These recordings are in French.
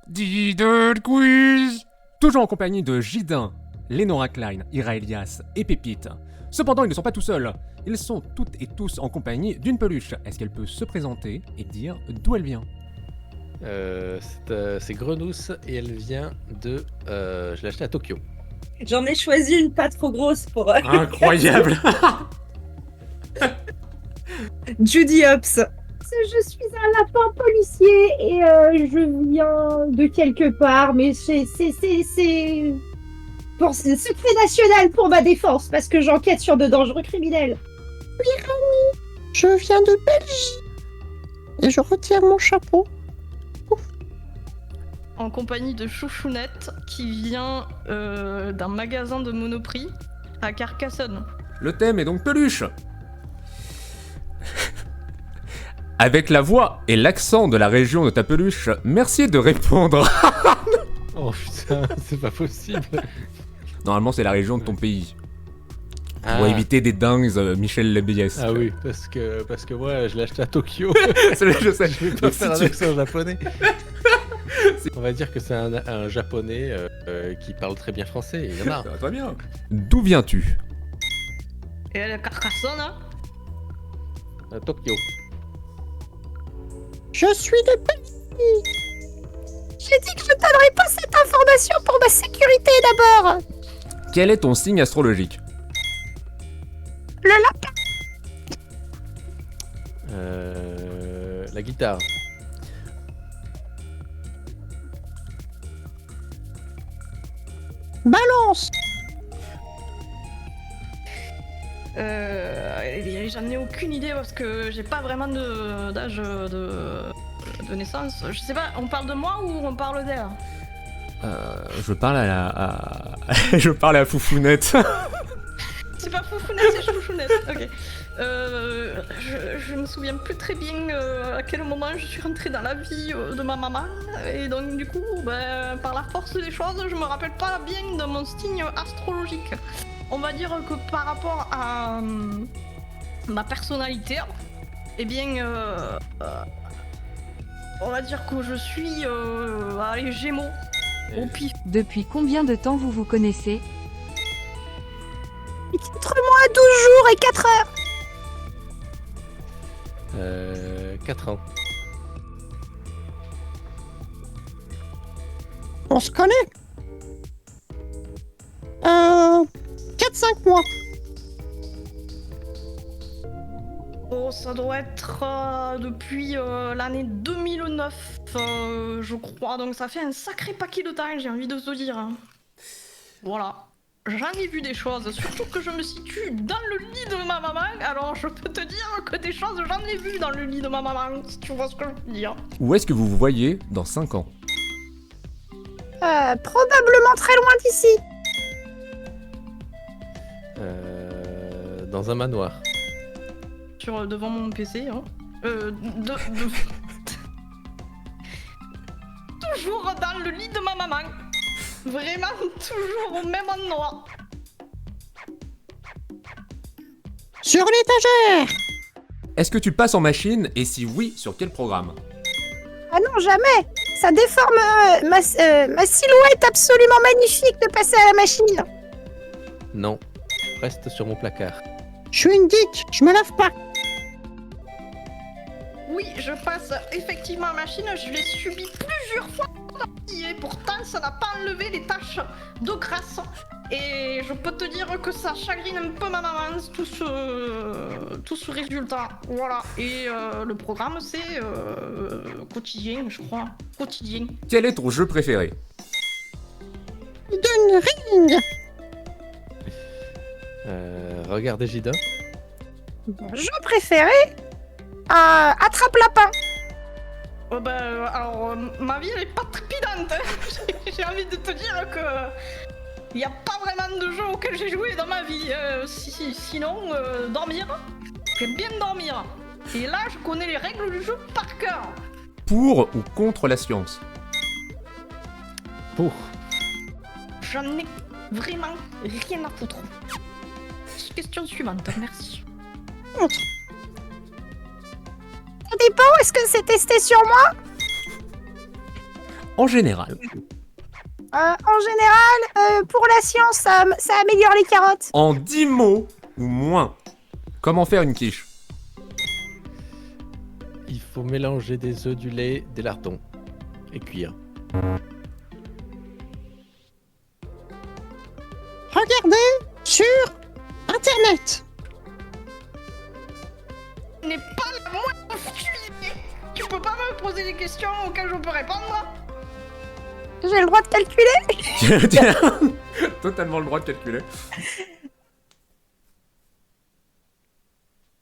Didon Quiz. Toujours en compagnie de Gidin, Lenora Klein, Ira Elias et Pépite. Cependant, ils ne sont pas tout seuls. Ils sont toutes et tous en compagnie d'une peluche. Est-ce qu'elle peut se présenter et dire d'où elle vient? C'est Grenousse et elle vient de... je l'ai acheté à Tokyo. J'en ai choisi une pas trop grosse pour Incroyable. Judy Hopps. Je suis un lapin policier et je viens de quelque part, mais c'est pour c'est secret national pour ma défense parce que j'enquête sur de dangereux criminels. Oui, Rami, je viens de Belgique et je retire mon chapeau. En compagnie de Chouchounette qui vient d'un magasin de Monoprix à Carcassonne. Le thème est donc peluche. Avec la voix et l'accent de la région de ta peluche, merci de répondre. Oh putain, c'est pas possible. Normalement, c'est la région de ton pays. Ah. Pour éviter des dingues, Michel Lebeyes. Ah oui, parce que moi je l'ai acheté à Tokyo. Je sais. Je vais pas faire un accent japonais. On va dire que c'est un japonais qui parle très bien français. Il y en a. Ça va très bien. D'où viens-tu? Et elle est Carcassonne, hein. À Tokyo. Je suis de Belgique. J'ai dit que je donnerais pas cette information pour ma sécurité d'abord. Quel est ton signe astrologique? Le lapin. La guitare. Balance. J'en ai aucune idée parce que j'ai pas vraiment d'âge de naissance. Je sais pas, on parle de moi ou on parle d'elle? Je parle à je parle à Foufounette. C'est pas Foufounette, c'est Chouchounette. Ok. Je me souviens plus très bien à quel moment je suis rentrée dans la vie de ma maman. Et donc du coup, par la force des choses, je me rappelle pas bien de mon signe astrologique. On va dire que par rapport à ma personnalité, eh bien, on va dire que je suis les Gémeaux au pif. Depuis combien de temps vous vous connaissez? Entre moi 12 jours et 4 heures. 4 ans. On se connaît. 4-5 mois. Oh, ça doit être depuis l'année 2009, je crois. Donc ça fait un sacré paquet de temps, j'ai envie de te dire. Hein. Voilà. J'en ai vu des choses, surtout que je me situe dans le lit de ma maman. Alors je peux te dire que des choses, j'en ai vu dans le lit de ma maman, si tu vois ce que je veux dire. Où est-ce que vous vous voyez dans 5 ans? Probablement très loin d'ici. Dans un manoir. Devant mon PC, hein. Toujours dans le lit de ma maman. Vraiment, toujours au même endroit. Sur l'étagère. Est-ce que tu passes en machine et si oui, sur quel programme? Ah non, jamais. Ça déforme ma silhouette absolument magnifique de passer à la machine. Non. Reste sur mon placard. Je suis une geek, je me lave pas. Oui, je passe effectivement à la machine, je l'ai subi plusieurs fois et pourtant ça n'a pas enlevé les taches de graisse. Et je peux te dire que ça chagrine un peu ma maman, tout ce résultat. Voilà, et le programme c'est quotidien, je crois. Quotidien. Quel est ton jeu préféré? Elden Ring. Regardez Gida. Mon jeu préféré Attrape lapin. Oh alors, ma vie elle est pas trépidante. Hein. J'ai envie de te dire que il n'y a pas vraiment de jeu auquel j'ai joué dans ma vie. Sinon, dormir. J'aime bien dormir. Et là, je connais les règles du jeu par cœur. Pour ou contre la science? Pour. J'en ai vraiment rien à foutre. Question suivante, merci. Ça dépend, est-ce que c'est testé sur moi? En général. En général, pour la science, ça améliore les carottes. En 10 mots ou moins. Comment faire une quiche? Il faut mélanger des œufs, du lait, des lardons et cuire. Regardez sur Internet. Ce n'est pas la moindre fuite. Tu peux pas me poser des questions auxquelles je peux répondre? J'ai le droit de calculer. Tu as totalement le droit de calculer.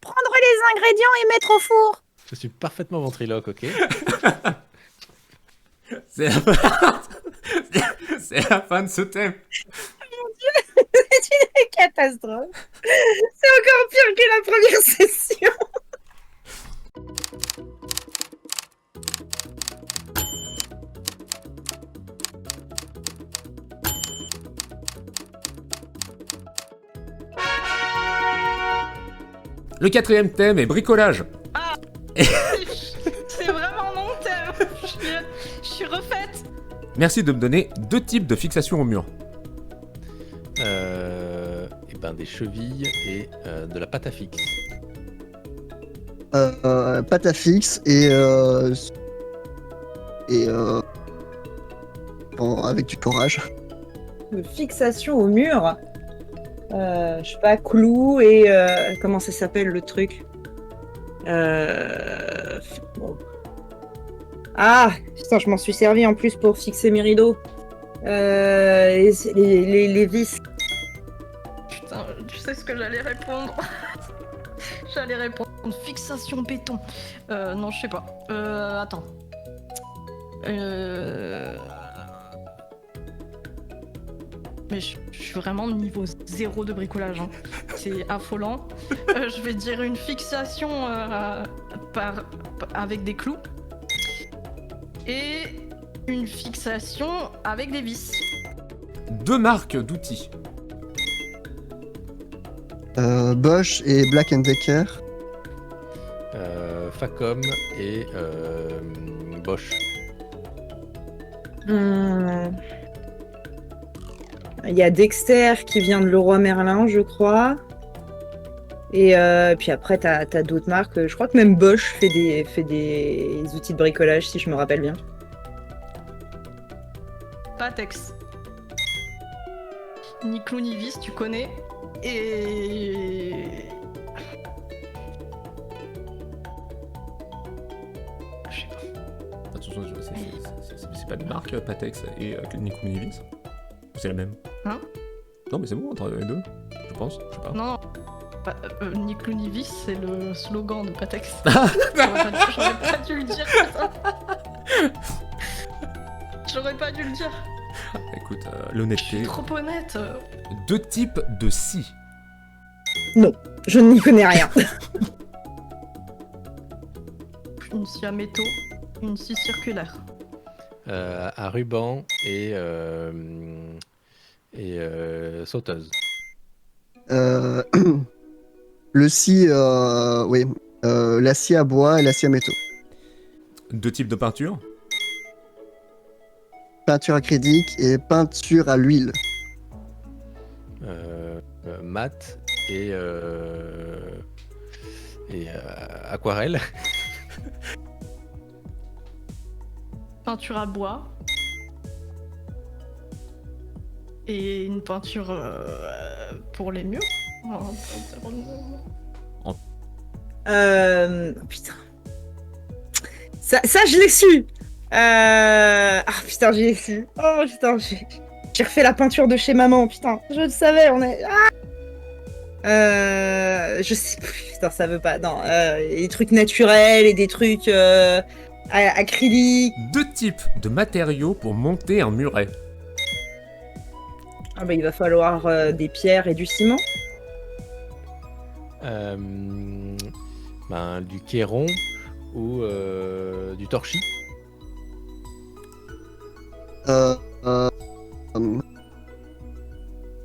Prendre les ingrédients et mettre au four. Je suis parfaitement ventriloque, ok? C'est la fin... C'est la fin de ce thème. C'est une catastrophe. C'est encore pire que la première session. Le 4e thème est bricolage. C'est vraiment mon thème. Je suis refaite. Merci de me donner 2 types de fixation au mur. Et ben des chevilles et de la pâte à fixe. Pâte à fixe avec du courage. De fixation au mur. Je sais pas, clou et comment ça s'appelle le truc? Bon. Ah, putain, je m'en suis servi en plus pour fixer mes rideaux. Les vis. Putain, tu sais ce que j'allais répondre? J'allais répondre fixation béton. Non, je sais pas. Attends. Mais je suis vraiment niveau 0 de bricolage. Hein. C'est affolant. Je vais dire une fixation avec des clous. Et une fixation avec des vis. 2 marques d'outils. Bosch et Black & Decker. Facom et Bosch. Il y a Dexter qui vient de Leroy Merlin, je crois. Et puis après, t'as d'autres marques. Je crois que même Bosch fait des outils de bricolage, si je me rappelle bien. Patex. Ni clou ni vis, tu connais. Et... Je sais pas. Attention, c'est pas des marques, Patex et Nicounivis. C'est la même. Hein? Non, mais c'est bon entre les deux, je pense. Je sais pas. Non, ni clou ni vis, c'est le slogan de Patex. J'aurais pas dû le dire, putain. J'aurais pas dû le dire. Écoute, Je suis l'honnêteté. trop honnête. 2 types de scie. Je n'y connais rien. Une scie à métaux, une scie circulaire. À ruban et sauteuse. Le scie, oui. La scie à bois et la scie à métaux. 2 types de peinture. Peinture acrylique et peinture à l'huile. Mat et aquarelle. Peinture à bois. Et une peinture pour les murs. Putain. Ça, je l'ai su. Ah putain, je l'ai su. Oh putain, j'ai refait la peinture de chez maman. Putain, je le savais. Je sais plus. Putain, ça veut pas. Non, des trucs naturels et des trucs acryliques. 2 types de matériaux pour monter un muret. Ah bah, il va falloir des pierres et du ciment. Du kéron ou du torchis.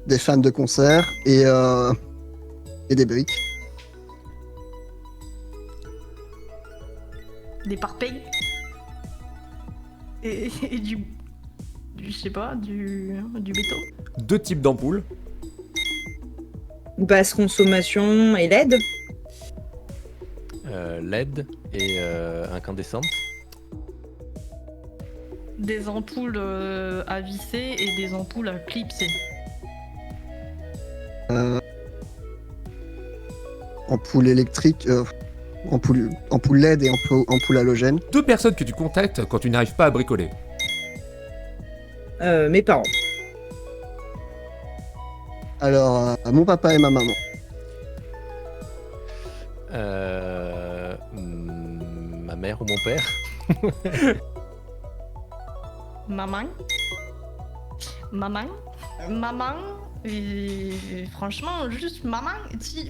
Des fans de concert et des briques. Des parpaings. Et et je sais pas, du béton. 2 types d'ampoules. Basse consommation et LED. LED et incandescente. Des ampoules à visser et des ampoules à clipser. Ampoule électrique, ampoule LED et ampoule halogène. 2 personnes que tu contactes quand tu n'arrives pas à bricoler. Mes parents. Alors, mon papa et ma maman. Ma mère ou mon père. Maman. Et franchement, juste maman, si,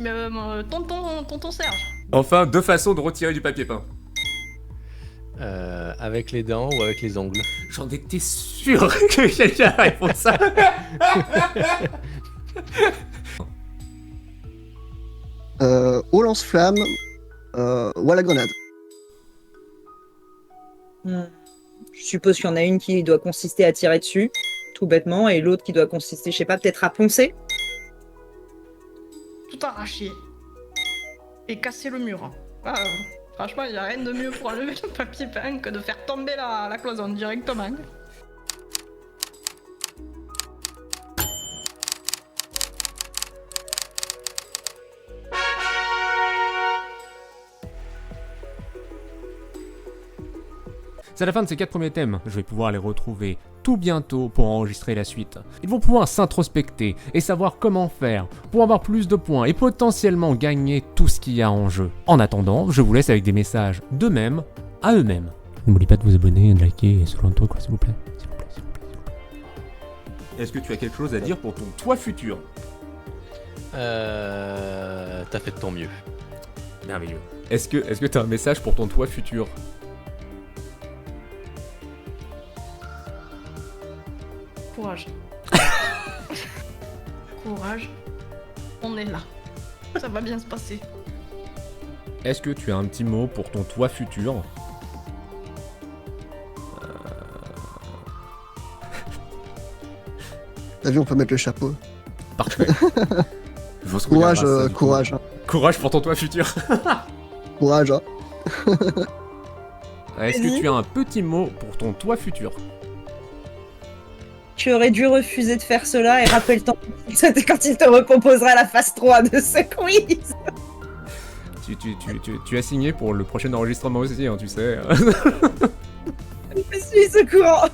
tonton Serge. Enfin, 2 façons de retirer du papier peint. Avec les dents ou avec les ongles. J'en étais sûr que quelqu'un répond ça. Au lance-flamme ou à la grenade. Je suppose qu'il y en a une qui doit consister à tirer dessus, tout bêtement, et l'autre qui doit consister, je sais pas, peut-être à poncer. Tout arraché. Et casser le mur. Ah, franchement, il n'y a rien de mieux pour enlever le papier peint que de faire tomber la cloison directement. C'est la fin de ces 4 premiers thèmes, je vais pouvoir les retrouver tout bientôt pour enregistrer la suite. Ils vont pouvoir s'introspecter et savoir comment faire pour avoir plus de points et potentiellement gagner tout ce qu'il y a en jeu. En attendant, je vous laisse avec des messages d'eux-mêmes à eux-mêmes. N'oubliez pas de vous abonner, de liker et ce genre de trucs, s'il vous plaît. Est-ce que tu as quelque chose à dire pour ton toi futur? T'as fait de ton mieux. Merveilleux. Est-ce que tu as un message pour ton toi futur? Courage. Courage. On est là. Ça va bien se passer. Est-ce que tu as un petit mot pour ton toi futur? T'as vu, on peut mettre le chapeau. Parfait. Courage, courage. Courage pour ton toi futur. Courage, hein. Est-ce que tu as un petit mot pour ton toi futur? Tu aurais dû refuser de faire cela et rappelle-toi, c'était quand il te recomposera la phase 3 de ce quiz. Tu as signé pour le prochain enregistrement aussi, hein, tu sais. Je suis au courant.